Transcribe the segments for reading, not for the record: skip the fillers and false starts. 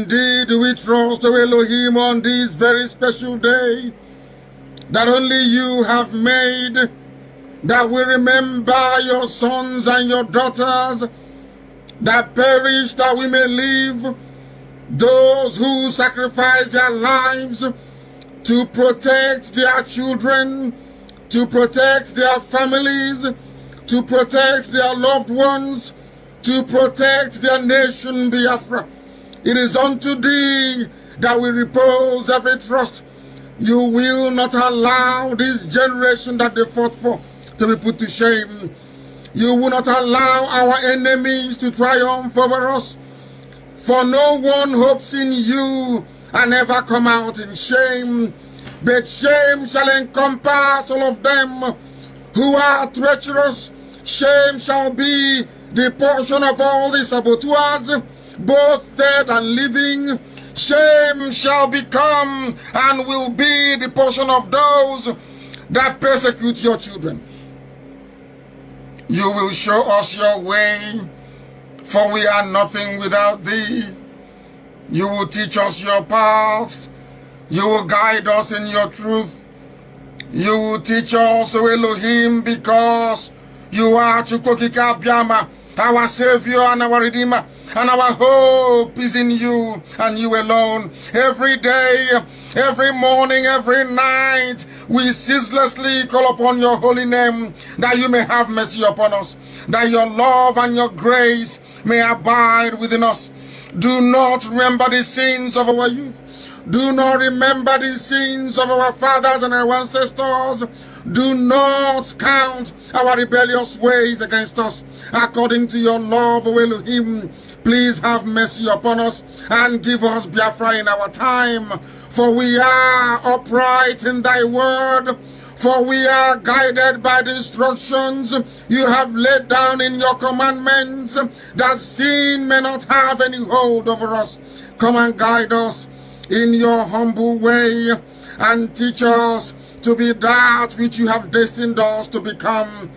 Indeed, we trust, O Elohim, on this very special day that only you have made, that we remember your sons and your daughters that perished that we may live, those who sacrificed their lives to protect their children, to protect their families, to protect their loved ones, to protect their nation, Biafra. It is unto thee that we repose every trust. You will not allow this generation that they fought for to be put to shame. You will not allow our enemies to triumph over us. For no one hopes in you and ever come out in shame. But shame shall encompass all of them who are treacherous. Shame shall be the portion of all the saboteurs, both dead and living. Shame shall become and will be the portion of those that persecute your children. You will show us your way, for we are nothing without thee. You will teach us your paths. You will guide us in your truth. You will teach us, O Elohim, because you are Chukokika Biama, our Savior and our Redeemer, and our hope is in you and you alone. Every day, every morning, every night, we ceaselessly call upon your holy name, that you may have mercy upon us, that your love and your grace may abide within us. Do not remember the sins of our youth. Do not remember the sins of our fathers and our ancestors. Do not count our rebellious ways against us. According to your love, O Elohim, please have mercy upon us and give us Biafra in our time. For we are upright in thy word. For we are guided by the instructions you have laid down in your commandments, that sin may not have any hold over us. Come and guide us in your humble way and teach us to be that which you have destined us to become.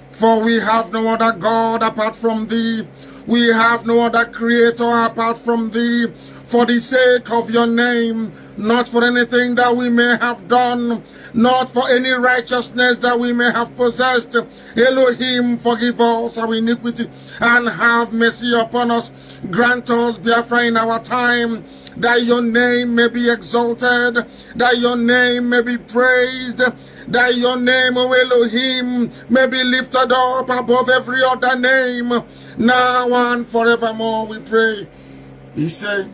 For we have no other God apart from thee. We have no other creator apart from thee. For the sake of your name, not for anything that we may have done, not for any righteousness that we may have possessed. Elohim, forgive us our iniquity and have mercy upon us. Grant us Biafra in our time, that your name may be exalted, that your name may be praised, that your name, O Elohim, may be lifted up above every other name, now and forevermore, we pray. He said,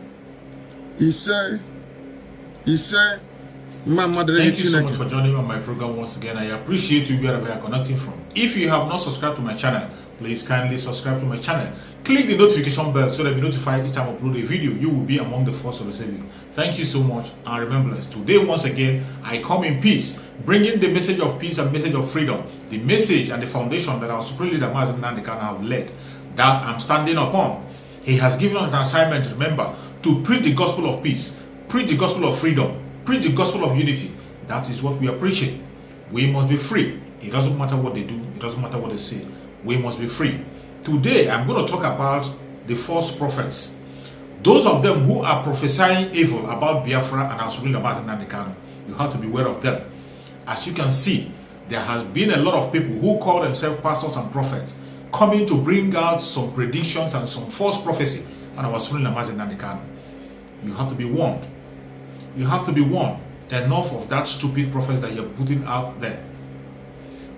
Mama, thank you so much for joining me on my program once again. I appreciate you wherever you are connecting from. If you have not subscribed to my channel, please kindly subscribe to my channel. Click the notification bell so that you notified each time I upload a video. You will be among the first to receive it. Thank you so much, and remember this. Today, once again, I come in peace, bringing the message of peace and message of freedom, the message and the foundation that our Supreme Leader Mazi Nnamdi Kanu have led, that I'm standing upon. He has given us an assignment, remember, to preach the gospel of peace, preach the gospel of freedom, preach the gospel of unity. That is what we are preaching. We must be free. It doesn't matter what they do. It doesn't matter what they say. We must be free. Today, I'm going to talk about the false prophets. Those of them who are prophesying evil about Biafra and our Supreme Leader Mazi Nnamdi Kanu. You have to be aware of them. As you can see, there has been a lot of people who call themselves pastors and prophets coming to bring out some predictions and some false prophecy on our Supreme Leader Mazi Nnamdi Kanu. You have to be warned. You have to be warned. Enough of that stupid prophets that you're putting out there.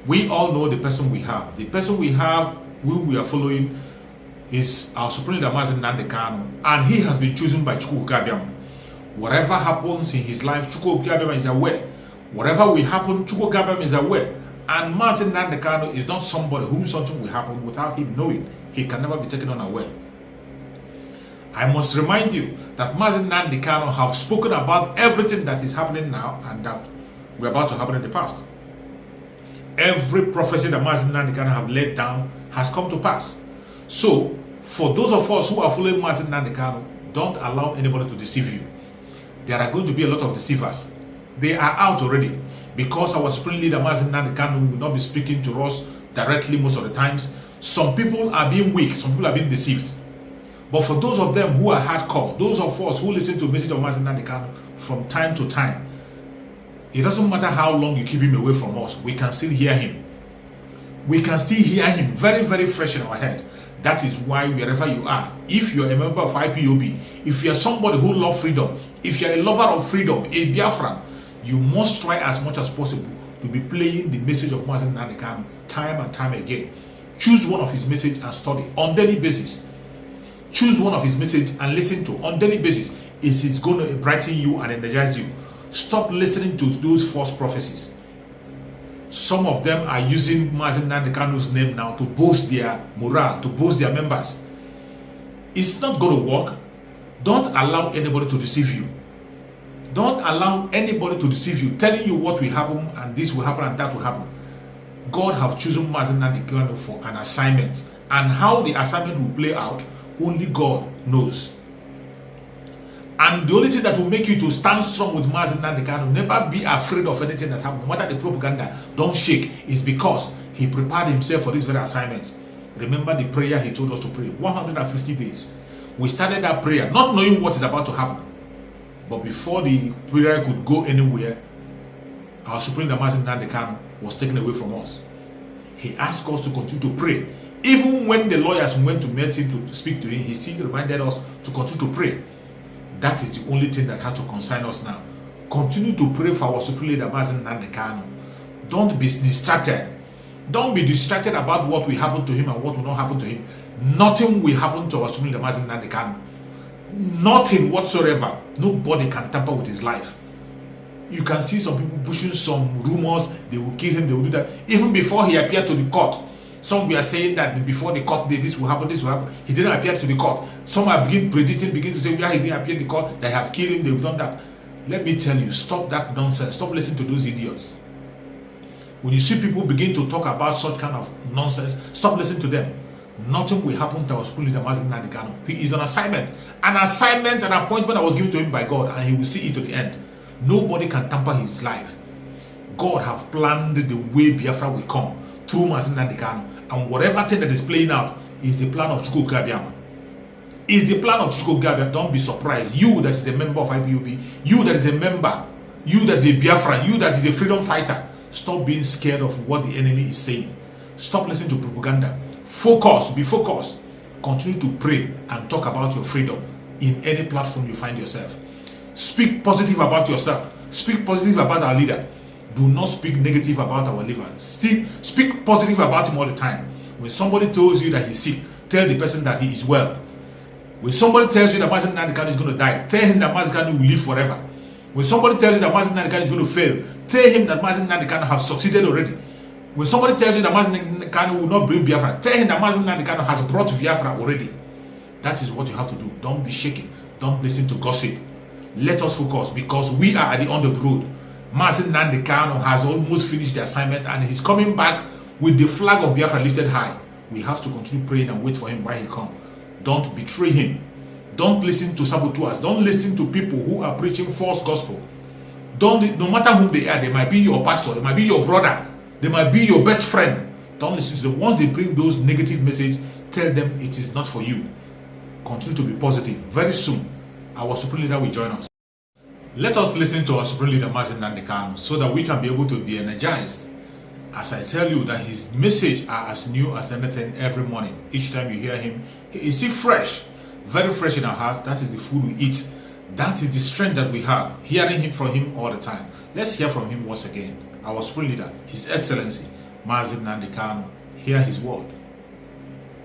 We all know the person we have. The person we have, who we are following, is our Supreme Leader Mazi Nnamdi Kanu, and he has been chosen by Chukwu Gabiama. Whatever happens in his life, Chukwu Gabiama is aware. Whatever will happen, Chukwu Gabiama is aware. And Mazi Nnamdi Kanu is not somebody whom something will happen without him knowing. He can never be taken unaware. I must remind you that Mazi Nnamdi Kanu have spoken about everything that is happening now and that we're about to happen in the past. Every prophecy that Mazi Nnamdi Kanu have laid down has come to pass. So, for those of us who are following Mazi Nnamdi Kanu, don't allow anybody to deceive you. There are going to be a lot of deceivers. They are out already, because our Supreme Leader Mazi Nnamdi Kanu will not be speaking to us directly most of the times. Some people are being weak, some people are being deceived. But for those of them who are hardcore, those of us who listen to the message of Mazi Nnamdi Kanu from time to time, it doesn't matter how long you keep him away from us, we can still hear him. We can still hear him very, very fresh in our head. That is why wherever you are, if you're a member of IPOB, if you're somebody who loves freedom, if you're a lover of freedom, a Biafran, you must try as much as possible to be playing the message of Mazi Nnamdi Kanu time and time again. Choose one of his message and study on daily basis. Choose one of his message and listen to on daily basis. It is going to brighten you and energize you. Stop listening to those false prophecies. Some of them are using Mazi Nnamdi Kanu's name now to boost their morale, to boost their members. It's not going to work. Don't allow anybody to deceive you. Don't allow anybody to deceive you, telling you what will happen and this will happen and that will happen. God have chosen Mazi Nnamdi Kanu for an assignment, and how the assignment will play out, only God knows. And the only thing that will make you to stand strong with Mazi Nnamdi Kanu, never be afraid of anything that happens, no matter the propaganda, don't shake, is because he prepared himself for this very assignment. Remember the prayer he told us to pray, 150 days. We started that prayer not knowing what is about to happen. But before the prayer could go anywhere, our Supreme Leader Mazi Nnamdi Kanu was taken away from us. He asked us to continue to pray. Even when the lawyers went to meet him to speak to him, he still reminded us to continue to pray. That is the only thing that has to concern us now. Continue to pray for our Supreme Leader Mazi Nnamdi Kanu. Don't be distracted. Don't be distracted about what will happen to him and what will not happen to him. Nothing will happen to our Supreme Leader Mazi Nnamdi Kanu. Nothing whatsoever. Nobody can tamper with his life. You can see some people pushing some rumors, they will kill him, they will do that. Even before he appeared to the court, some were saying that before the court day, this will happen, this will happen. He didn't appear to the court. Some are begin to say, yeah, he didn't appear to the court, they have killed him, they've done that. Let me tell you, stop that nonsense. Stop listening to those idiots. When you see people begin to talk about such kind of nonsense, stop listening to them. Nothing will happen to our Supreme Leader Mazi Nnamdi Kanu. He is on assignment. An assignment, an appointment that was given to him by God, and he will see it to the end. Nobody can tamper his life. God have planned the way Biafra will come through Mazi Nnamdi Kanu. And whatever thing that is playing out is the plan of Chukwu Gabiama. Is the plan of Chukwu Gabiama. Don't be surprised. You that is a member of IPOB, you that is a member, you that is a Biafran, you that is a freedom fighter, stop being scared of what the enemy is saying. Stop listening to propaganda. Focus, be focused. Continue to pray and talk about your freedom in any platform you find yourself. Speak positive about yourself. Speak positive about our leader. Do not speak negative about our leader. Speak positive about him all the time. When somebody tells you that he's sick, tell the person that he is well. When somebody tells you that Mazi Nnamdi Kanu is going to die, tell him that Mazi Kanu will live forever. When somebody tells you that Mazi Nnamdi Kanu is going to fail, tell him that Mazi Nnamdi Kanu has succeeded already. When somebody tells you that Mazi Nnamdi Kanu will not bring Biafra, tell him that Mazi Nnamdi Kanu has brought Biafra already. That is what you have to do. Don't be shaken. Don't listen to gossip. Let us focus, because we are at the end of the road. Mazi Nnamdi Kanu has almost finished the assignment and he's coming back with the flag of Biafra lifted high. We have to continue praying and wait for him while he comes. Don't betray him. Don't listen to saboteurs. Don't listen to people who are preaching false gospel. No matter whom they are, they might be your pastor, they might be your brother, they might be your best friend. Don't listen to them. Once they bring those negative messages, tell them it is not for you. Continue to be positive. Very soon, our Supreme Leader will join us. Let us listen to our Supreme Leader Mazi Nnamdi Kanu so that we can be able to be energized. As I tell you that his message are as new as anything every morning. Each time you hear him, he is still fresh, very fresh in our hearts. That is the food we eat. That is the strength that we have, hearing him from him all the time. Let's hear from him once again. Our Supreme Leader, His Excellency Mazi Nnamdi Kanu. Hear his word.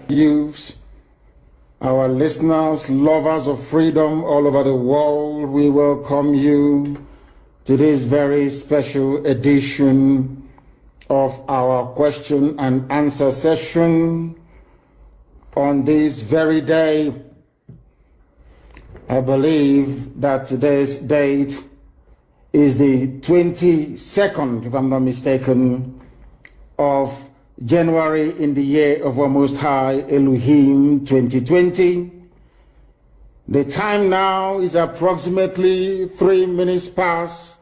Youths, our listeners, lovers of freedom all over the world, we welcome you to this very special edition of our question and answer session on this very day. I believe that today's date is the 22nd, if I'm not mistaken, of January in the year of our Most High Elohim 2020. The time now is approximately 3 minutes past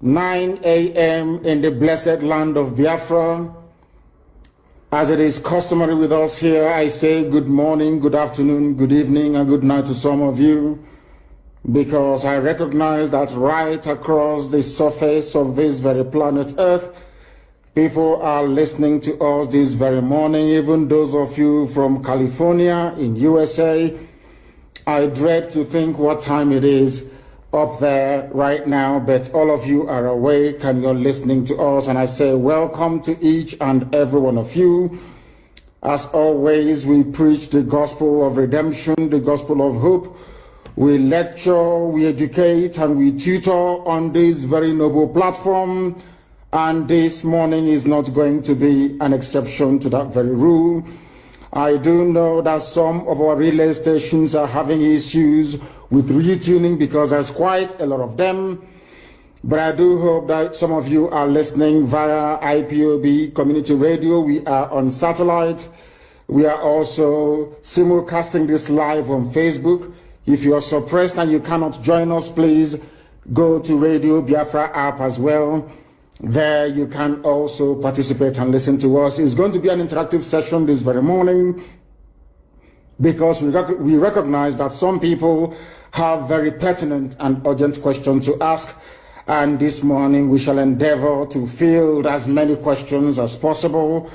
9 a.m. in the blessed land of Biafra. As it is customary with us here, I say good morning, good afternoon, good evening, and good night to some of you, because I recognize that right across the surface of this very planet Earth, people are listening to us this very morning, even those of you from California in USA. I dread to think what time it is up there right now, but all of you are awake and you're listening to us, and I say welcome to each and every one of you. As always, we preach the gospel of redemption, the gospel of hope. We lecture, we educate, and we tutor on this very noble platform, and this morning is not going to be an exception to that very rule. I do know that some of our relay stations are having issues with retuning because there's quite a lot of them. But I do hope that some of you are listening via IPOB Community Radio. We are on satellite. We are also simulcasting this live on Facebook. If you are suppressed and you cannot join us, please go to Radio Biafra app as well. There you can also participate and listen to us. It's going to be an interactive session this very morning because we recognize that some people have very pertinent and urgent questions to ask. And this morning we shall endeavor to field as many questions as possible.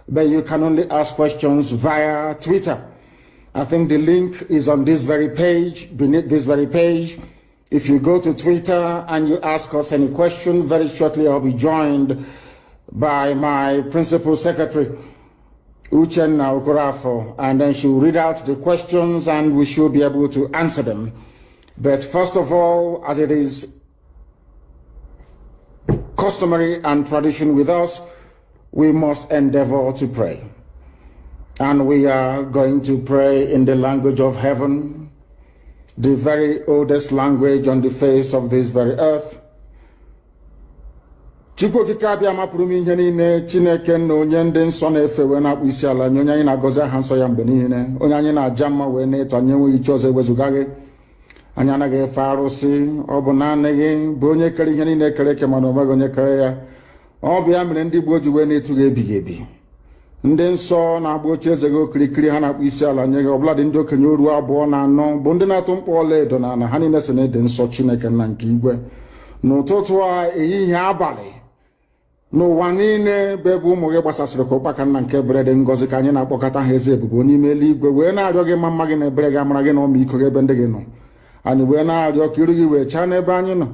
But you can only ask questions via Twitter. I think the link is on this very page, beneath this very page. If you go to Twitter and you ask us any question, very shortly I'll be joined by my principal secretary, Uchenna Okorafo, and then she'll read out the questions and we should be able to answer them. But first of all, as it is customary and tradition with us, we must endeavor to pray. And we are going to pray in the language of heaven, the very oldest language on the face of this very earth. Chukwu okike abịa mapụrụ m ihe niile, Chineke na onye ndị nsọ na-efe wee na-akpụ isi ala nye onye anyị na-agọzi aha nsọ ya mgbe niile, onye anyị na-aja mma wee na-eto anyị enweghị iche ọzọ ewezuga gị. Anyị anaghị efe arụsị, ọ bụ naanị gị bụ onye kere ihe niile kere eke mana onweghị onye kere ya. Ọ bụ ya mere ndị gboo ji wee na-etu gị ebighị ebi. Ndị nsọ na-agba oche eze gị okirikiri ha na-akpụ isi ala nye gị, ọbụladị ndị okenye oru abụọ na anọ bụ ndị na-atụ mkpọ ọla edo na ana ha niile si na-ede nsọ Chineke nna nke igwe. N'ụtụtụ a, ehihie, abalị, n'ụwa niile bụ ebe ụmụ gị gbasasịrị ka ụkpaka nna nke berede ngọzi ka anyị na-akpọkọta ha eze ebube n'ime eluigwe wee na-arịọ gị ma mma gị na ebere gị amara gị na ọmịiko gị ebe ndị gị nọ. Anyị wee na-arịọ ka iru gị wee chaa n'ebe anyị nọ.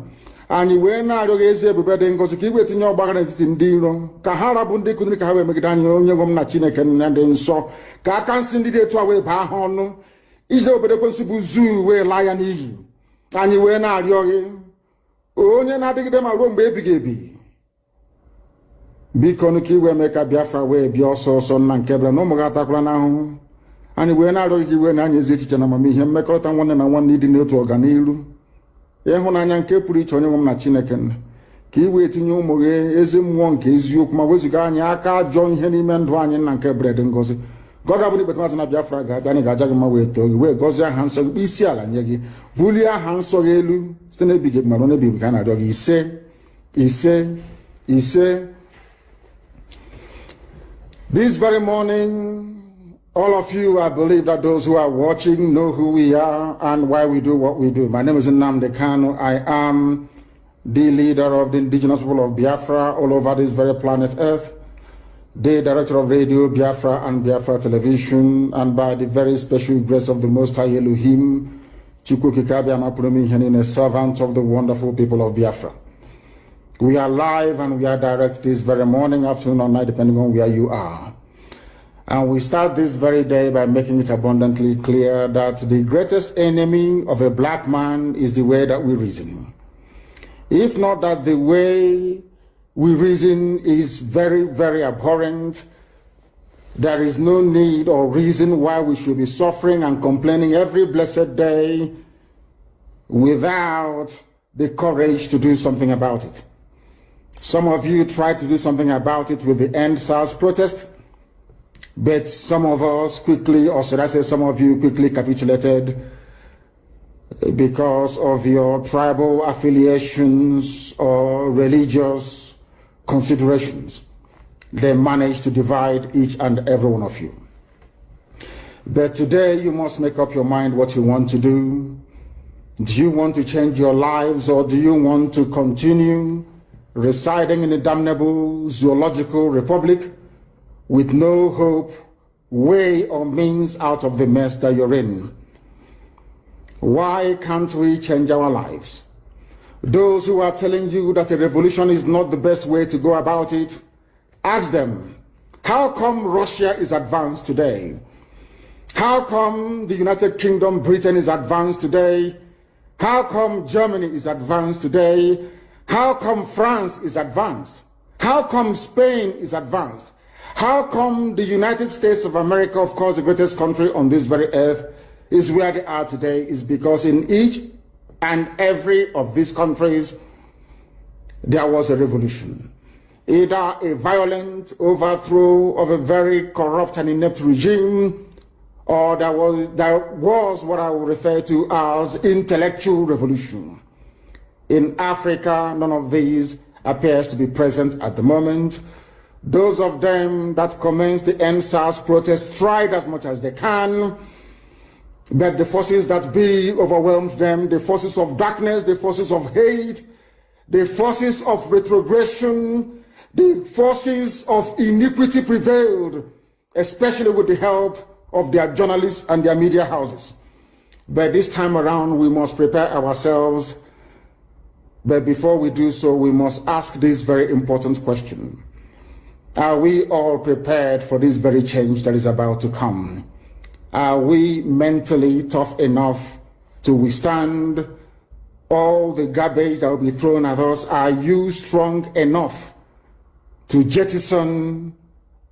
Anyị wee na-arịọ gị ezi ebube dị ngọzi ka igwe tinye ọgbaghara n'etiti ndị iro, ka ha rabụ ndị kụziri ka ha wee megide anyị, onye nwe m na Chineke nna dị nsọ, ka aka nsị ndị dị etu a wee baa ha ọnụ, ije obodo ekwensị bụ zuu wee laa ya n'iyi. Anyị wee na-arịọ gị, onye na-adịgide ma ruo mgbe ebighị ebi, biko nụ ka iwe mee ka Biafra wee bịa ọsọ ọsọ nna nke bịara na ụmụ gị atakwala n'ahụhụ. Anyị wee na-arịọ gị ka iwe na anyị ezi echiche na amamihe, mmekọrịta nwanne na nwanne ịdị n'otu ọganiru, ịhụnanya nke pụrụ iche onye nwe m na Chineke nna, ka i wee tinye ụmụ gị ezi mmụọ nke eziokwu ma wezuga anyị aka ajọ ihe n'ime ndụ anyị nna nke bred ngọzi. Ka ọ ga-abụ n'ikpeta maazị na Biafra ga-abịa, anyị ga-aja gị mma wee too gị wee gọzie aha nsọ gị, kpụ isi ala nye gị, bulie aha nsọ gị elu site n'ebighị ebi mara n'ebighị ka a na-arịọ gị. Ise ise ise. This very morning, all of you, I believe that those who are watching know who we are and why we do what we do. My name is Nnamdi Kanu. I am the leader of the indigenous people of Biafra all over this very planet Earth, the director of Radio Biafra and Biafra Television, and by the very special grace of the Most High Elohim, Chukwu Kikabia Mapurumi Henine, servant of the wonderful people of Biafra. We are live and we are direct this very morning, afternoon or night, depending on where you are. And we start this very day by making it abundantly clear that the greatest enemy of a black man is the way that we reason. If not that the way we reason is very, very abhorrent, there is no need or reason why we should be suffering and complaining every blessed day without the courage to do something about it. Some of you tried to do something about it with the End SARS protest, but some of us quickly, or should I say some of you quickly capitulated because of your tribal affiliations or religious considerations. they managed to divide each and every one of you. But today you must make up your mind what you want to do. Do you want to change your lives, or do you want to continue residing in a damnable zoological republic with no hope, way, or means out of the mess that you're in? Why can't we change our lives? Those who are telling you that a revolution is not the best way to go about it, ask them, how come Russia is advanced today? How come the United Kingdom, Britain is advanced today? How come Germany is advanced today? How come France is advanced? How come Spain is advanced? How come the United States of America, of course the greatest country on this very earth, is where they are today? Is because in each and every of these countries there was a revolution. Either a violent overthrow of a very corrupt and inept regime, or there was what I would refer to as intellectual revolution. In Africa, none of these appears to be present at the moment. Those of them that commenced the NSAS protest tried as much as they can, but the forces that be overwhelmed them, the forces of darkness, the forces of hate, the forces of retrogression, the forces of iniquity prevailed, especially with the help of their journalists and their media houses. But this time around, we must prepare ourselves. But before we do so, we must ask this very important question. Are we all prepared for this very change that is about to come? Are we mentally tough enough to withstand all the garbage that will be thrown at us? Are you strong enough to jettison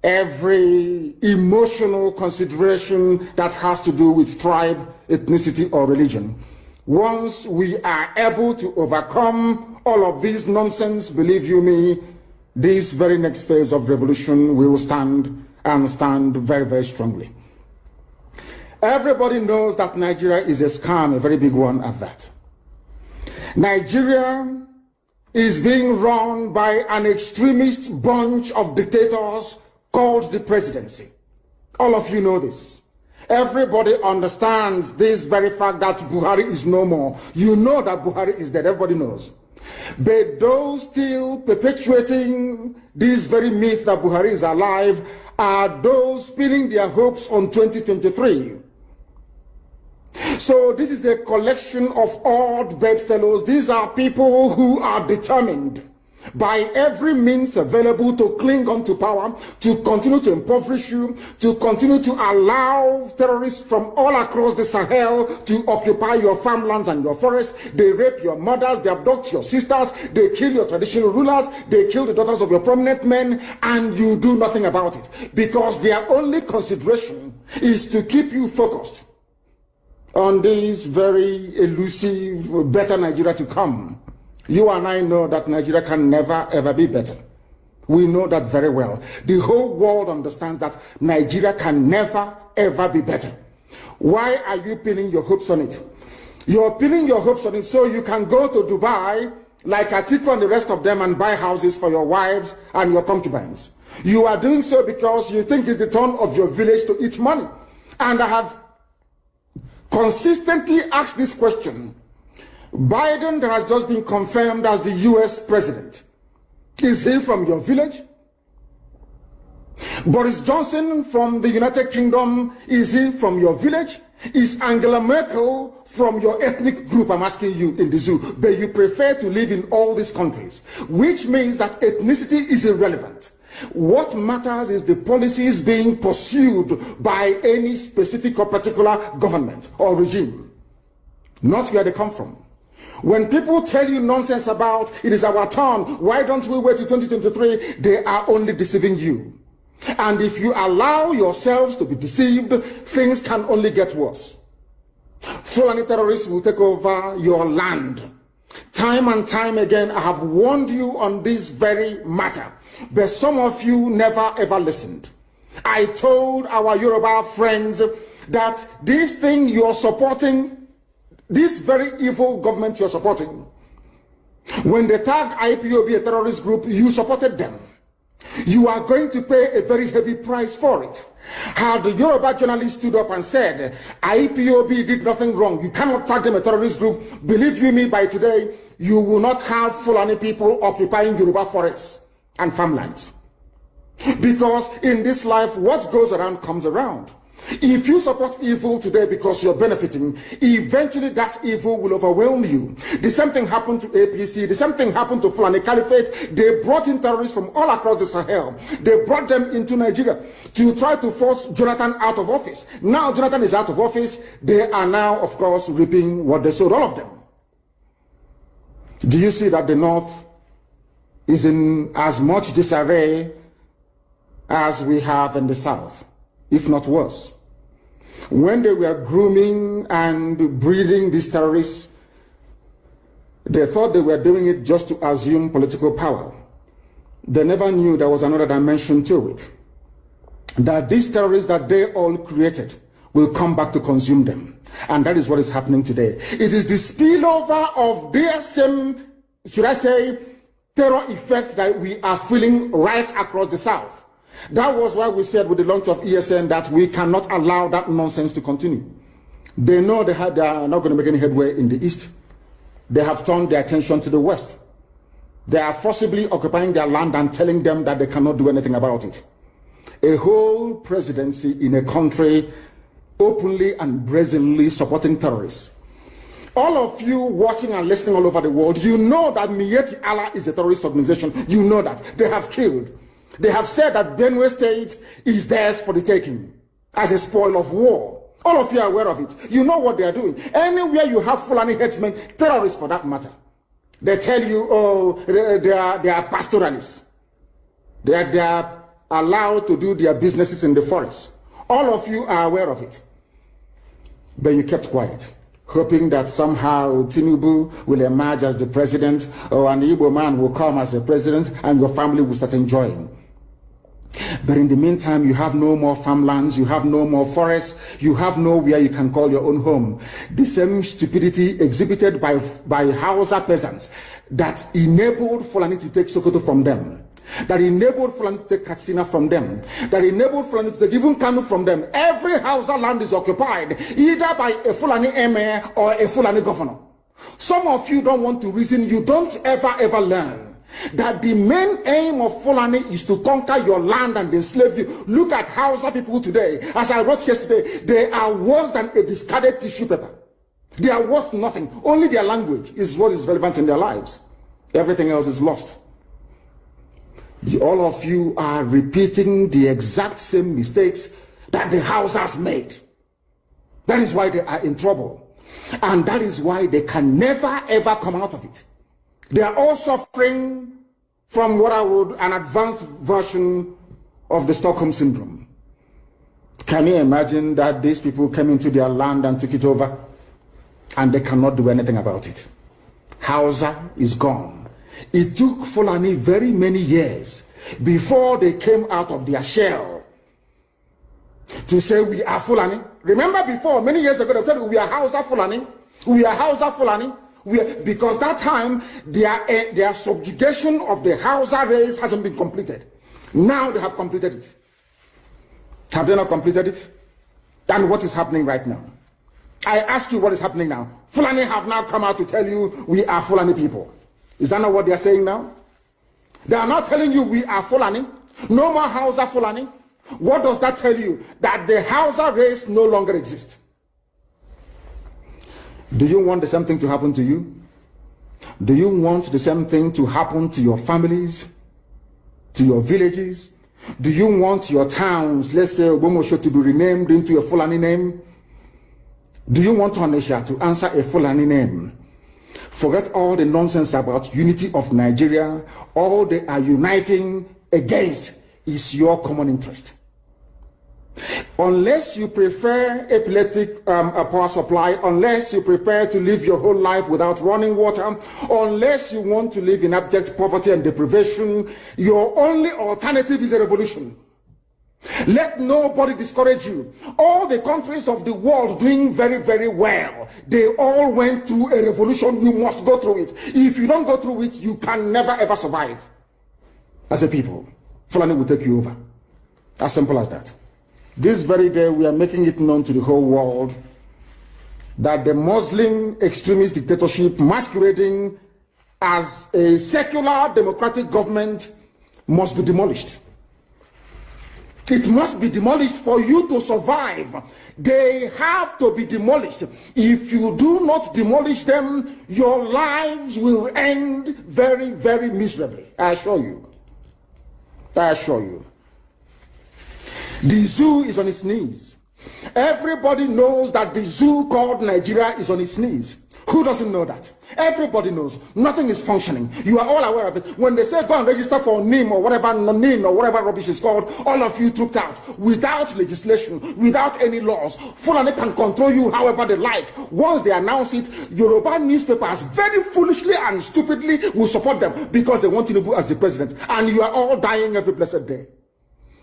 every emotional consideration that has to do with tribe, ethnicity, or religion? Once we are able to overcome all of this nonsense, believe you me, this very next phase of revolution will stand, and stand very, very strongly. Everybody knows that Nigeria is a scam, a very big one at that. Nigeria is being run by an extremist bunch of dictators called the presidency. All of you know this. Everybody understands this very fact that Buhari is no more. You know that Buhari is dead. Everybody knows. But those still perpetuating this very myth that Buhari is alive are those pinning their hopes on 2023. So this is a collection of odd bedfellows. These are people who are determined by every means available to cling on to power, to continue to impoverish you, to continue to allow terrorists from all across the Sahel to occupy your farmlands and your forests. They rape your mothers, they abduct your sisters, they kill your traditional rulers, they kill the daughters of your prominent men, and you do nothing about it, because their only consideration is to keep you focused on this very elusive, better Nigeria to come. You and I know that Nigeria can never ever be better. We know that very well. The whole world understands that Nigeria can never ever be better. Why are you pinning your hopes on it? You're pinning your hopes on it so you can go to Dubai like Atiku and the rest of them and buy houses for your wives and your concubines. You are doing so because you think it's the turn of your village to eat money. And I have consistently asked this question. Biden, that has just been confirmed as the US president, is he from your village? Boris Johnson from the United Kingdom, is he from your village? Is Angela Merkel from your ethnic group? I'm asking you in the zoo. But you prefer to live in all these countries, which means that ethnicity is irrelevant. What matters is the policies being pursued by any specific or particular government or regime, not where they come from. When people tell you nonsense about it is our turn, why don't we wait till 2023, they are only deceiving you. And if you allow yourselves to be deceived, things can only get worse. Fulani terrorists will take over your land. Time and time again, I have warned you on this very matter, but some of you never ever listened. I told our Yoruba friends that this thing you're supporting, this very evil government you're supporting, when they tagged IPOB a terrorist group, you supported them. You are going to pay a very heavy price for it. Had the Yoruba journalist stood up and said, IPOB did nothing wrong, you cannot tag them a terrorist group, believe you me, by today, you will not have Fulani people occupying Yoruba forests and farmlands. Because in this life, what goes around comes around. If you support evil today because you're benefiting, eventually that evil will overwhelm you. The same thing happened to APC. The same thing happened to Fulani Caliphate. They brought in terrorists from all across the Sahel. They brought them into Nigeria to try to force Jonathan out of office. Now Jonathan is out of office. They are now, of course, reaping what they sowed, all of them. Do you see that the North is in as much disarray as we have in the South, if not worse? When they were grooming and breeding these terrorists, they thought they were doing it just to assume political power. They never knew there was another dimension to it. That these terrorists that they all created will come back to consume them. And that is what is happening today. It is the spillover of their same, should I say, terror effects that we are feeling right across the South. That was why we said with the launch of ESN that we cannot allow that nonsense to continue. They know they are not going to make any headway in the East. They have turned their attention to the West. They are forcibly occupying their land and telling them that they cannot do anything about it. A whole presidency in a country openly and brazenly supporting terrorists. All of you watching and listening all over the world, you know that Miyetti Allah is a terrorist organization. You know that. They have killed. They have said that Benue State is theirs for the taking as a spoil of war. All of you are aware of it. You know what they are doing. Anywhere you have Fulani headsmen, terrorists for that matter, they tell you, oh, they are pastoralists. They are allowed to do their businesses in the forest. All of you are aware of it. But you kept quiet, hoping that somehow Tinubu will emerge as the president, or an Igbo man will come as the president, and your family will start enjoying. But in the meantime, you have no more farmlands, you have no more forests, you have nowhere you can call your own home. The same stupidity exhibited by Hausa peasants that enabled Fulani to take Sokoto from them, that enabled Fulani to take Katsina from them, that enabled Fulani to take even Kanu from them. Every Hausa land is occupied either by a Fulani emir or a Fulani governor. Some of you don't want to reason, you don't ever learn that the main aim of Fulani is to conquer your land and enslave you. Look at Hausa people today. As I wrote yesterday, they are worse than a discarded tissue paper. They are worth nothing. Only their language is what is relevant in their lives. Everything else is lost. All of you are repeating the exact same mistakes that the Hausas made. That is why they are in trouble. And that is why they can never ever come out of it. They are all suffering from what I would, an advanced version of the Stockholm Syndrome. Can you imagine that these people came into their land and took it over and they cannot do anything about it? Hausa is gone. It took Fulani very many years before they came out of their shell to say we are Fulani. Remember before, many years ago, they said we are Hausa Fulani. We are Hausa Fulani. Because that time, their subjugation of the Hausa race hasn't been completed. Now they have completed it. Have they not completed it? And what is happening right now? I ask you what is happening now. Fulani have now come out to tell you we are Fulani people. Is that not what they are saying now? They are not telling you we are Fulani. No more Hausa Fulani. What does that tell you? That the Hausa race no longer exists. Do you want the same thing to happen to you? Do you want the same thing to happen to your families, to your villages? Do you want your towns, let's say Obomosho, to be renamed into a Fulani name? Do you want Onisha to answer a Fulani name? Forget all the nonsense about unity of Nigeria. All they are uniting against is your common interest. Unless you prefer epileptic power supply, unless you prepare to live your whole life without running water, unless you want to live in abject poverty and deprivation, your only alternative is a revolution. Let nobody discourage you. All the countries of the world doing very, very well, they all went through a revolution. You must go through it. If you don't go through it, you can never ever survive as a people. Fulani will take you over. As simple as that. This very day, we are making it known to the whole world that the Muslim extremist dictatorship masquerading as a secular democratic government must be demolished. It must be demolished for you to survive. They have to be demolished. If you do not demolish them, your lives will end very, very miserably. I assure you. I assure you. The zoo is on its knees. Everybody knows that the zoo called Nigeria is on its knees. Who doesn't know that? Everybody knows. Nothing is functioning. You are all aware of it. When they say go and register for NIM or whatever rubbish is called, all of you trooped out without legislation, without any laws. Fulani can control you however they like. Once they announce it, Yoruba newspapers very foolishly and stupidly will support them because they want Tinubu as the president. And you are all dying every blessed day.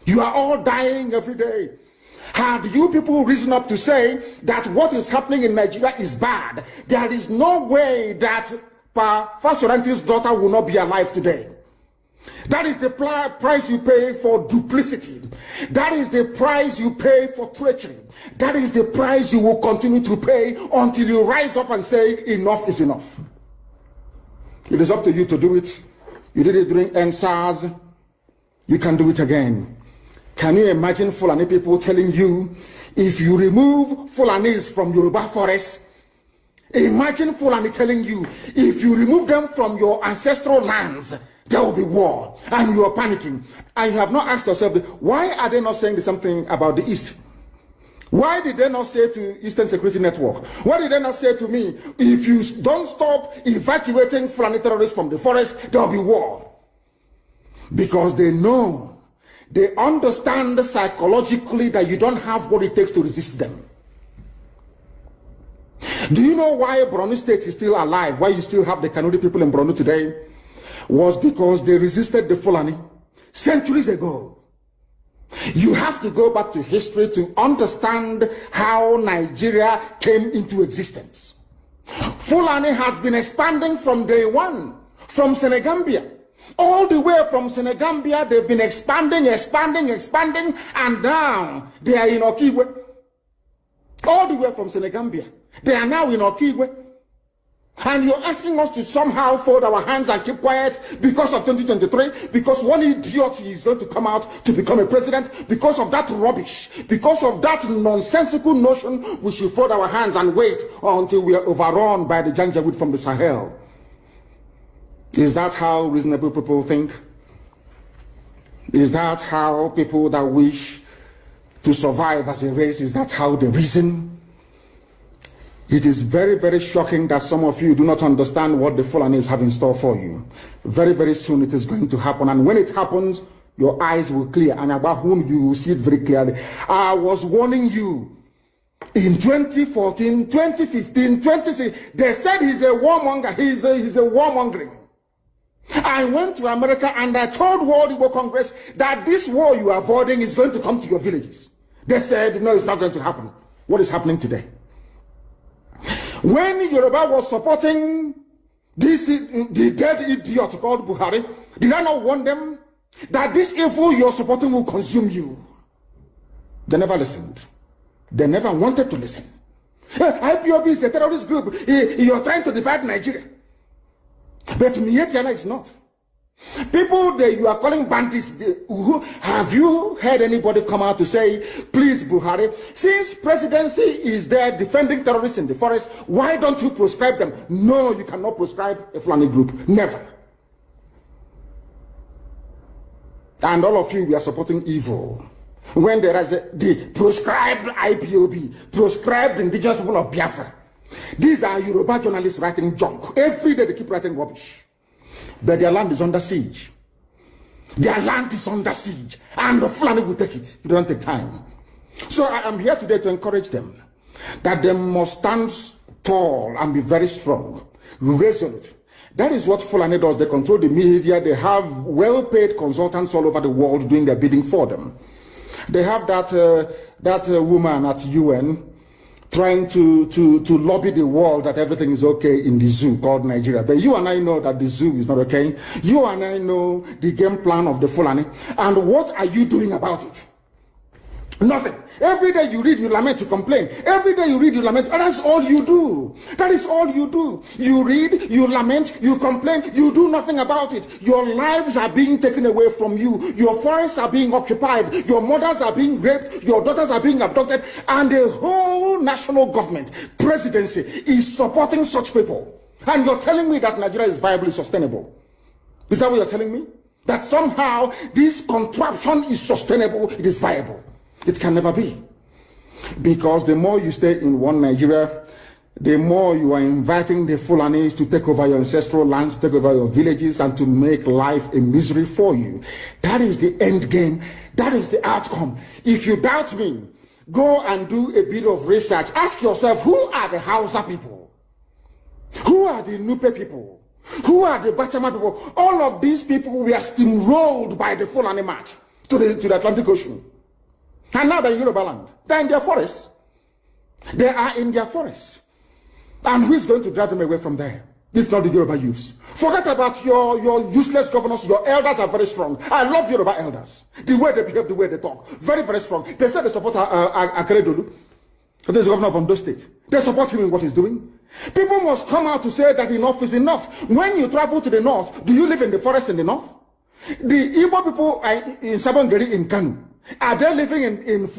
You are all dying every day. Had you people risen up to say that what is happening in Nigeria is bad, there is no way that Fashoranti's daughter will not be alive today. That is the price you pay for duplicity. That is the price you pay for treachery. That is the price you will continue to pay until you rise up and say enough is enough. It is up to you to do it. You did it during NSAS. You can do it again. Can you imagine Fulani people telling you, if you remove Fulanis from Yoruba forest, imagine Fulani telling you, if you remove them from your ancestral lands, there will be war, and you are panicking. And you have not asked yourself, why are they not saying the same thing about the East? Why did they not say to Eastern Security Network? Why did they not say to me, if you don't stop evacuating Fulani terrorists from the forest, there will be war? Because they know. They understand psychologically that you don't have what it takes to resist them. Do you know why Borno State is still alive? Why you still have the Kanuri people in Borno today? Was because they resisted the Fulani centuries ago. You have to go back to history to understand how Nigeria came into existence. Fulani has been expanding from day one, from Senegambia. All the way from Senegambia, they've been expanding, and now they are in Okigwe. All the way from Senegambia, they are now in Okigwe. And you're asking us to somehow fold our hands and keep quiet because of 2023, because one idiot is going to come out to become a president, because of that rubbish, because of that nonsensical notion, we should fold our hands and wait until we are overrun by the Janjaweed from the Sahel. Is that how reasonable people think? Is that how people that wish to survive as a race, is that how they reason? It is very, very shocking that some of you do not understand what the Fulani have in store for you. Very, very soon it is going to happen. And when it happens, your eyes will clear. And about whom you will see it very clearly. I was warning you. In 2014, 2015, 2016, they said he's a warmonger. He's a warmongering. I went to America and I told World Igbo Congress that this war you are avoiding is going to come to your villages. They said, no, it's not going to happen. What is happening today? When Yoruba was supporting the dead idiot called Buhari, did I not warn them that this evil you're supporting will consume you? They never listened. They never wanted to listen. IPOB is a terrorist group. You're trying to divide Nigeria. But Mietiana is not. People that you are calling bandits, have you heard anybody come out to say, please Buhari, since presidency is there defending terrorists in the forest, why don't you proscribe them? No, you cannot proscribe a Fulani group. Never. And all of you, we are supporting evil. When there is the proscribed IPOB, proscribed indigenous people of Biafra. These are Yoruba journalists writing junk. Every day they keep writing rubbish. But their land is under siege. Their land is under siege. And the Fulani will take it. It don't take time. So I am here today to encourage them that they must stand tall and be very strong, resolute. That is what Fulani does. They control the media. They have well-paid consultants all over the world doing their bidding for them. They have that woman at UN trying to lobby the world that everything is okay in the zoo called Nigeria. But you and I know that the zoo is not okay. You and I know the game plan of the Fulani. And what are you doing about it? Nothing. Every day you read, you lament, you complain. Every day you read, you lament. And that's all you do. That is all you do. You read, you lament, you complain, you do nothing about it. Your lives are being taken away from you. Your forests are being occupied. Your mothers are being raped. Your daughters are being abducted. And the whole national government, presidency, is supporting such people. And you're telling me that Nigeria is viably sustainable. Is that what you're telling me? That somehow this contraption is sustainable, it is viable. It can never be. Because the more you stay in one Nigeria, the more you are inviting the Fulanis to take over your ancestral lands, to take over your villages, and to make life a misery for you. That is the end game. That is the outcome. If you doubt me, go and do a bit of research. Ask yourself, who are the Hausa people? Who are the Nupe people? Who are the Bachama people? All of these people were steamrolled by the Fulani march to the Atlantic Ocean. And now they're in Yoruba land. They're in their forests. They are in their forests. And who is going to drive them away from there? If not the Yoruba youths. Forget about your useless governors. Your elders are very strong. I love Yoruba elders. The way they behave, the way they talk. Very, very strong. They said they support Akeredolu. There's the governor of Ondo State. They support him in what he's doing. People must come out to say that enough is enough. When you travel to the north, do you live in the forest in the north? The Igbo people are in Sabongeri in Kanu. Are they living of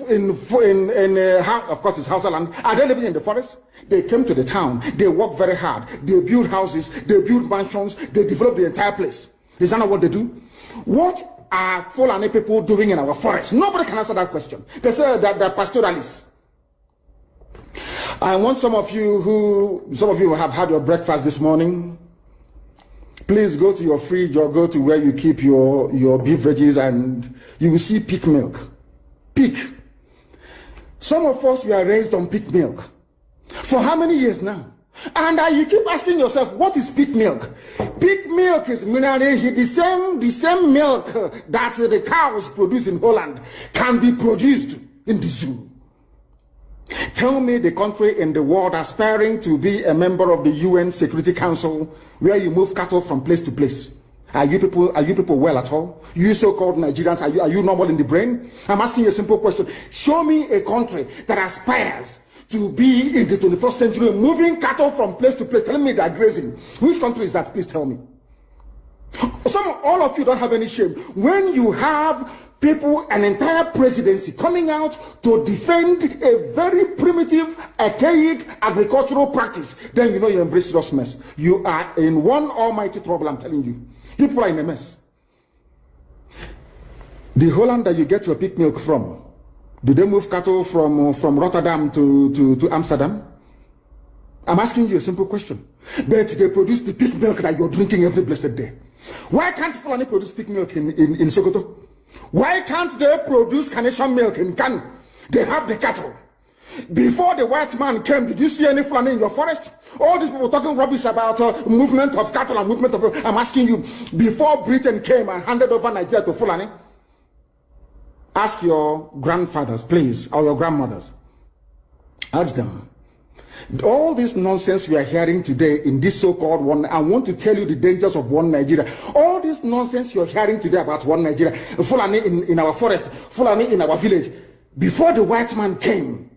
course it's Hausa land, are they living in the forest? They came to the town, they work very hard, they build houses, they build mansions, they develop the entire place. Is that not what they do? What are Fulani people doing in our forest? Nobody can answer that question. They say that they're pastoralists. I want some of you have had your breakfast this morning. Please go to your fridge or go to where you keep your beverages and you will see pig milk. Pig. Some of us were raised on pig milk. For how many years now? And you keep asking yourself, what is pig milk? Pig milk is mineral. The same milk that the cows produce in Holland can be produced in the zoo. Tell me the country in the world aspiring to be a member of the UN Security Council where you move cattle from place to place. Are you people well at all? You so-called Nigerians, are you normal in the brain? I'm asking you a simple question. Show me a country that aspires to be in the 21st century moving cattle from place to place. Telling me they're grazing. Which country is that? Please tell me. All of you don't have any shame. When you have people, an entire presidency coming out to defend a very primitive, archaic agricultural practice, then you know you embrace this mess. You are in one almighty trouble, I'm telling you. People are in a mess. The Holland that you get your pig milk from, do they move cattle from Rotterdam to Amsterdam? I'm asking you a simple question. But they produce the pig milk that you're drinking every blessed day. Why can't Fulani produce pig milk in Sokoto? Why can't they produce carnation milk in Kanu? They have the cattle. Before the white man came, did you see any Fulani in your forest? All these people talking rubbish about movement of cattle and movement of... I'm asking you, before Britain came and handed over Nigeria to Fulani, ask your grandfathers, please, or your grandmothers. Ask them. All this nonsense we are hearing today in this so-called one, I want to tell you the dangers of one Nigeria. All this nonsense you're hearing today about one Nigeria, Fulani in our forest, Fulani in our village. Before the white man came,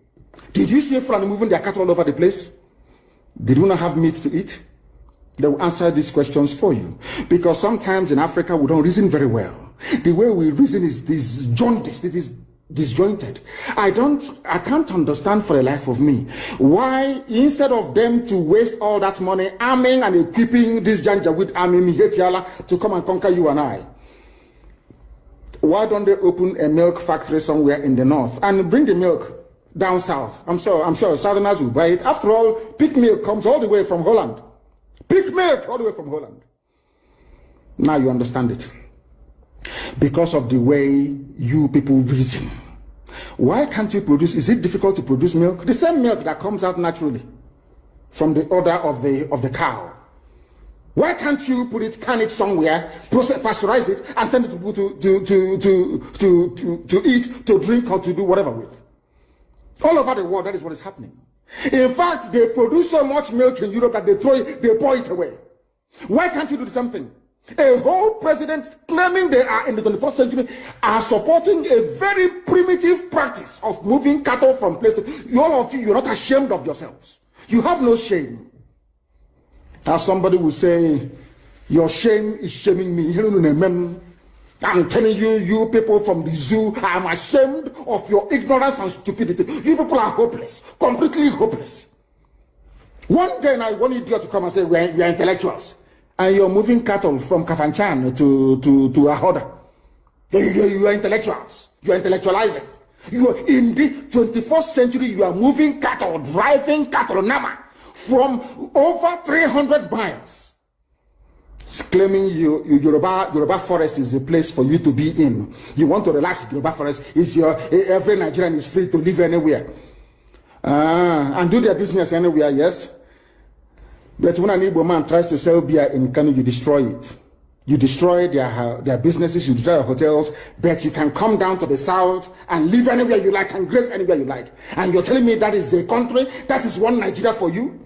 did you see Fulani moving their cattle all over the place? Did we not have meat to eat? They will answer these questions for you. Because sometimes in Africa we don't reason very well. The way we reason is disjointed. It is disjointed. I can't understand for the life of me why instead of them to waste all that money arming and equipping this Janjaweed army Mihetiala to come and conquer you and I, why don't they open a milk factory somewhere in the north and bring the milk down south? I'm sure Southerners will buy it. After all, pig milk comes all the way from Holland. Pig milk all the way from Holland. Now you understand it. Because of the way you people reason. Why can't you produce? Is it difficult to produce milk? The same milk that comes out naturally from the udder of the cow. Why can't you can it somewhere, pasteurize it, and send it to people to eat, to drink, or to do whatever with? All over the world, that is what is happening. In fact, they produce so much milk in Europe that they pour it away. Why can't you do the same thing? A whole president claiming they are in the 21st century are supporting a very primitive practice of moving cattle from place to... All of you, you're not ashamed of yourselves. You have no shame. As somebody will say, your shame is shaming me. I'm telling you, you people from the zoo, I'm ashamed of your ignorance and stupidity. You people are hopeless, completely hopeless. One day I want idiot to come and say, we are intellectuals. And you're moving cattle from Kafanchan to Ahoda. You are intellectuals. You are intellectualizing. You are in the 21st century, you are moving cattle, driving cattle, Nama, from over 300 miles. It's claiming Yoruba forest is a place for you to be in. You want to relax, Yoruba forest is every Nigerian is free to live anywhere. And do their business anywhere, yes. But when an Igbo man tries to sell beer in Kanu, you destroy it. You destroy their businesses, you destroy their hotels, but you can come down to the south and live anywhere you like and grace anywhere you like. And you're telling me that is a country, that is one Nigeria for you?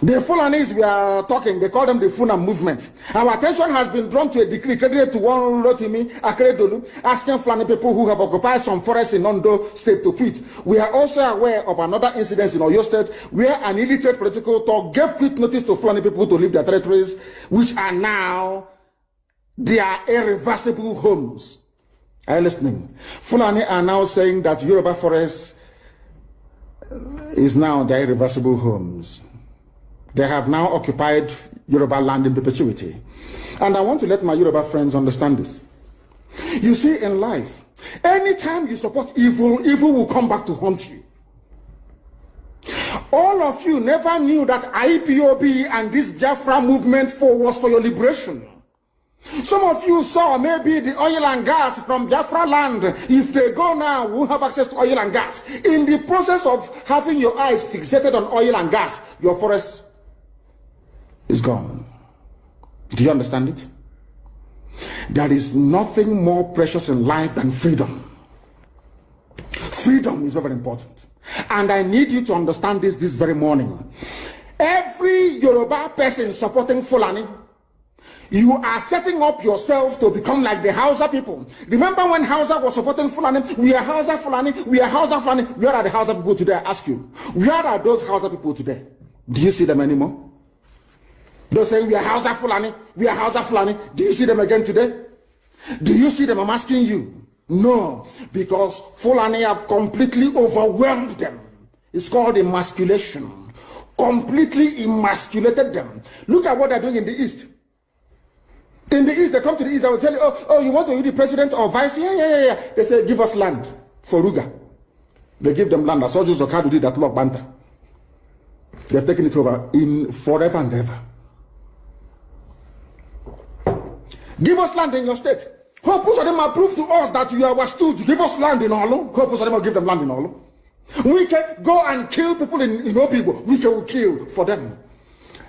The Fulanis we are talking, they call them the Funa movement. Our attention has been drawn to a decree credited to one Rotimi Akeredolu, asking Fulani people who have occupied some forests in Ondo State to quit. We are also aware of another incident in Oyo State where an illiterate political talk gave quit notice to Fulani people to leave their territories, which are now their irreversible homes. Are you listening? Fulani are now saying that Yoruba forest is now their irreversible homes. They have now occupied Yoruba land in perpetuity. And I want to let my Yoruba friends understand this. You see, in life, anytime you support evil, evil will come back to haunt you. All of you never knew that IPOB and this Biafra movement was for your liberation. Some of you saw maybe the oil and gas from Biafra land. If they go now, we'll have access to oil and gas. In the process of having your eyes fixated on oil and gas, your forest is gone. Do you understand it? There is nothing more precious in life than freedom. Freedom is very important. And I need you to understand this very morning. Every Yoruba person supporting Fulani, you are setting up yourself to become like the Hausa people. Remember when Hausa was supporting Fulani? We are Hausa Fulani, we are Hausa Fulani. Where are the Hausa people today? I ask you. Where are those Hausa people today? Do you see them anymore? They're saying we are Hausa Fulani, we are Hausa Fulani. Do you see them again today? Do you see them? I'm asking you. No, because Fulani have completely overwhelmed them. It's called emasculation. Completely emasculated them. Look at what they're doing in the East. In the East, they come to the East, I will tell you, oh, you want to be the president or vice? Yeah. They say, give us land for Ruga. They give them land. As soldiers of Kadu did that Lord Banta. They have taken it over in forever and ever. Give us land in your state. Hope of them are prove to us that you are stood. Give us land in Olo. Hope of them will give them land in Olo. We can go and kill people in Obibo. We can kill for them.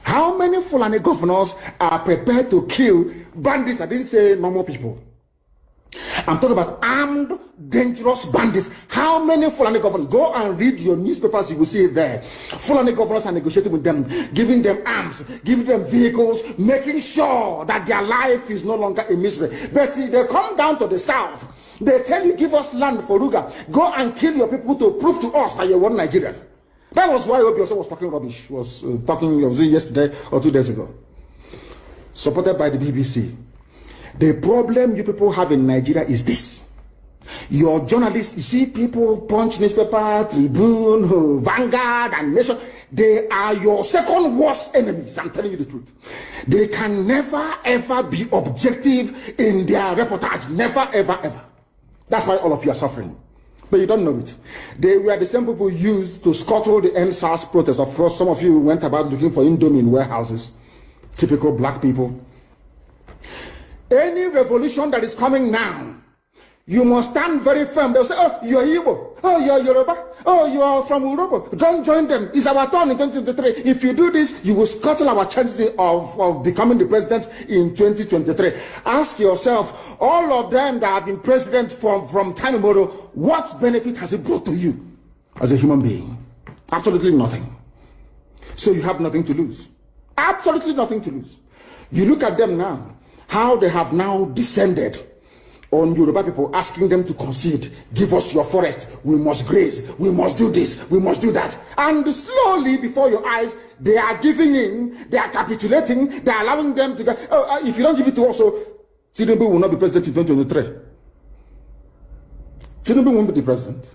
How many Fulani governors are prepared to kill bandits? I didn't say normal people. I'm talking about armed, dangerous bandits. How many Fulani governors? Go and read your newspapers, you will see it there. Fulani governors are negotiating with them, giving them arms, giving them vehicles, making sure that their life is no longer a misery. But they come down to the south. They tell you, give us land for Ruga. Go and kill your people to prove to us that you're one Nigerian. That was why Obioso was talking rubbish. Was yesterday or 2 days ago. Supported by the BBC. The problem you people have in Nigeria is this. Your journalists, you see people, Punch newspaper, Tribune, Vanguard, and Nation, they are your second worst enemies. I'm telling you the truth. They can never ever be objective in their reportage. Never ever. That's why all of you are suffering. But you don't know it. They were the same people used to scuttle the NSAS protest. Of course, some of you went about looking for Indomie in warehouses. Typical black people. Any revolution that is coming now, You must stand very firm. They'll say, oh, you're Igbo. Oh, you're Yoruba. Oh, you are from Urobo. Don't join them. It's our turn in 2023. If you do this, you will scuttle our chances of becoming the president in 2023. Ask yourself, all of them that have been president from time immemorial, what benefit has it brought to you as a human being? Absolutely nothing. So you have nothing to lose. Absolutely nothing to lose. You look at them now, how they have now descended on Yoruba people, asking them to concede, give us your forest, we must graze, we must do this, we must do that. And slowly before your eyes, they are giving in, they are capitulating, they are allowing them to go, if you don't give it to us, Tinubu will not be president in 2023. Tinubu won't be the president.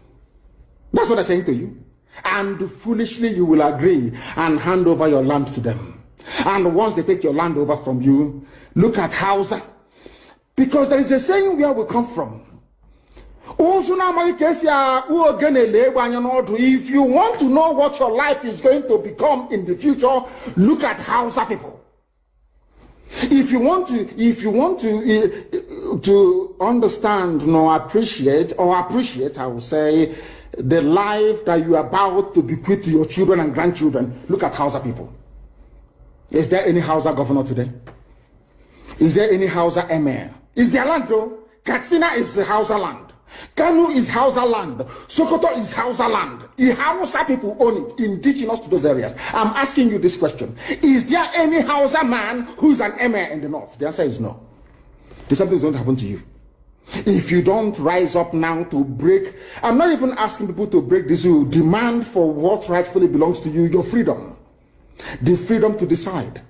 That's what I'm saying to you. And foolishly you will agree and hand over your land to them. And once they take your land over from you, look at Hausa. Because there is a saying where we come from. If you want to know what your life is going to become in the future, look at Hausa people. If you want to understand appreciate, I will say, the life that you are about to bequeath to your children and grandchildren, look at Hausa people. Is there any Hausa governor today? Is there any Hausa emir? Is their land though? Katsina is Hausa land. Kanu is Hausa land. Sokoto is Hausa land. The Hausa people own it, indigenous to those areas. I'm asking you this question. Is there any Hausa man who's an emir in the north? The answer is no. There's something that's going to happen to you. If you don't rise up now to break, I'm not even asking people to break the zoo. Demand for what rightfully belongs to you, your freedom. The freedom to decide.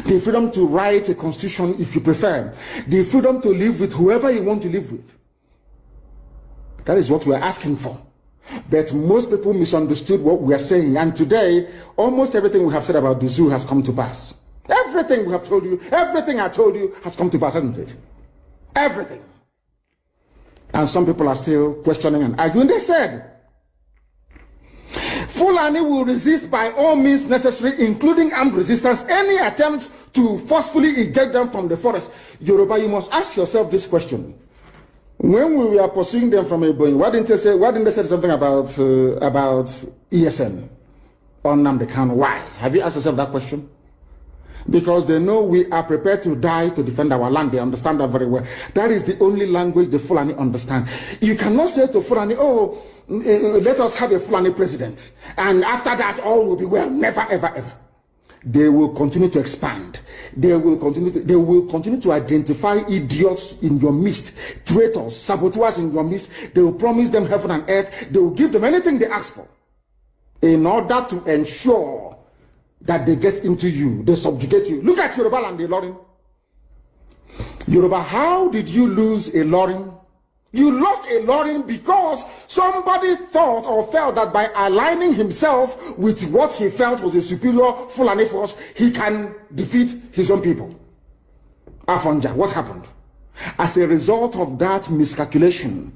The freedom to write a constitution if you prefer. The freedom to live with whoever you want to live with. That is what we're asking for. But most people misunderstood what we are saying. And today, almost everything we have said about the zoo has come to pass. Everything we have told you, everything I told you has come to pass, hasn't it? Everything. And some people are still questioning and arguing. They said, Fulani will resist by all means necessary, including armed resistance, any attempt to forcefully eject them from the forest. Yoruba, you must ask yourself this question. When we were pursuing them from Ebonyi, why didn't they say something about ESN or Nnamdi Kanu? Why? Have you asked yourself that question? Because they know we are prepared to die to defend our land. They understand that very well. That is the only language the Fulani understand. You cannot say to Fulani, oh, let us have a Fulani president, and after that all will be well. Never, ever, ever. They will continue to expand. They will continue to identify idiots in your midst, traitors, saboteurs in your midst. They will promise them heaven and earth. They will give them anything they ask for in order to ensure that they get into you, they subjugate you. Look at Yoruba and the Ilorin. Yoruba, how did you lose a Ilorin? You lost a Ilorin because somebody thought or felt that by aligning himself with what he felt was a superior Fulani force, he can defeat his own people. Afonja, what happened? As a result of that miscalculation,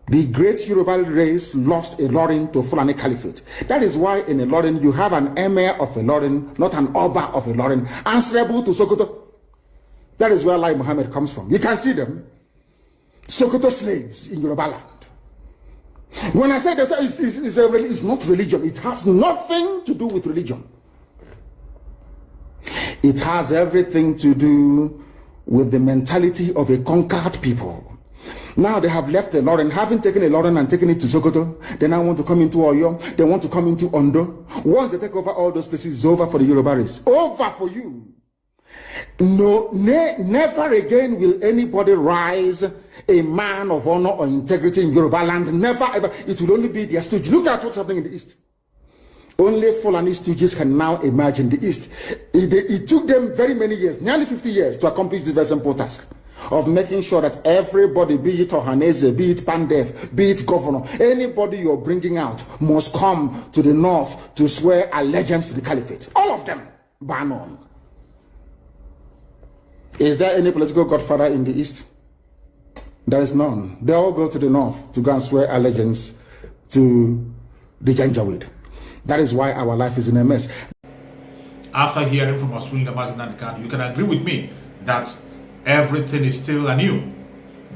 the great Yoruba race lost a Ilorin to Fulani Caliphate. That is why in Ilorin you have an emir of Ilorin, not an Oba of Ilorin, answerable to Sokoto. That is where Lai Muhammad comes from. You can see them. Sokoto slaves in Yoruba land. When I say that, it's not religion. It has nothing to do with religion. It has everything to do with the mentality of a conquered people. Now they have left the Ilorin, having taken a Ilorin and taken it to Sokoto. They now want to come into Oyo. They want to come into Ondo. Once they take over all those places, it's over for the Yoruba race. Over for you. No, never again will anybody rise a man of honor or integrity in Yoruba land. Never ever. It will only be their stooge. Look at what's happening in the East. Only Fulani stooges can now emerge in the East. It took them very many years, nearly 50 years, to accomplish this very simple task of making sure that everybody, be it Ohanese, be it Pandef, be it governor, anybody you're bringing out must come to the north to swear allegiance to the caliphate. All of them, bar none. Is there any political godfather in the East? There is none. They all go to the north to go and swear allegiance to the Janjaweed. That is why our life is in a mess. After hearing from Nnamdi Kanu, you can agree with me that everything is still anew.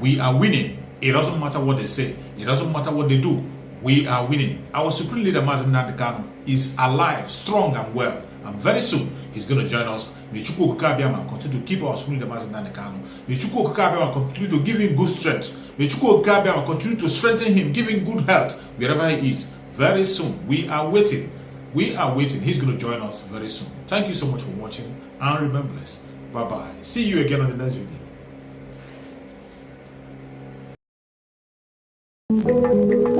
We are winning. It doesn't matter what they say. It doesn't matter what they do. We are winning. Our supreme leader, Mazi Nnamdi Kanu, is alive, strong and well. And very soon, he's going to join us. May Chukwu Okike Abiama continue to keep our supreme leader, Mazi Nnamdi Kanu. May Chukwu Okike Abiama continue to give him good strength. May Chukwu Okike Abiama continue to strengthen him, give him good health wherever he is. Very soon, we are waiting. We are waiting. He's going to join us very soon. Thank you so much for watching. And remember this. Bye-bye. See you again on the next video.